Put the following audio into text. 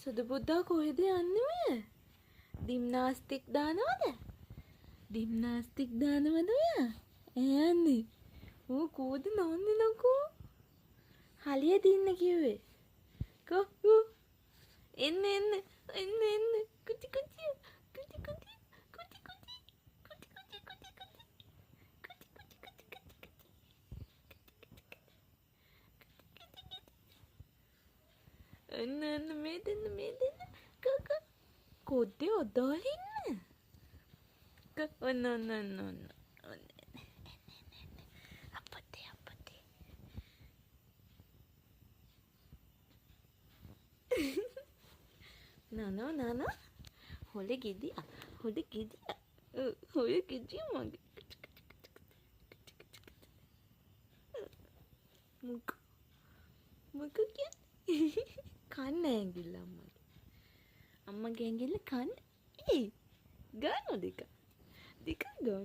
සුදු පුතා කොහෙද යන්නේ ඔය? ජිම්නාස්ටික් දානවද? ජිම්නාස්ටික් දානවද ඔයා? යන්නේ. ඕ කෝද නෝන්නේ ලකෝ? හලිය දින්න කිව්වේ. කෝ එන්න කුටි කුටි කුටි කුටි කුටි කුටි කුටි කුටි කුටි කුටි එන්න මේ දෙන්න කක කොද්දේ ඔදාලින්න ඔන්න අපතේ නනෝ හොල ගෙදියා මගේ මොක කියන්නේ කන්න ඇඟිල්ල අම්මගේ ඇඟිල්ල කන්න ගානෝ දෙක ගානෝ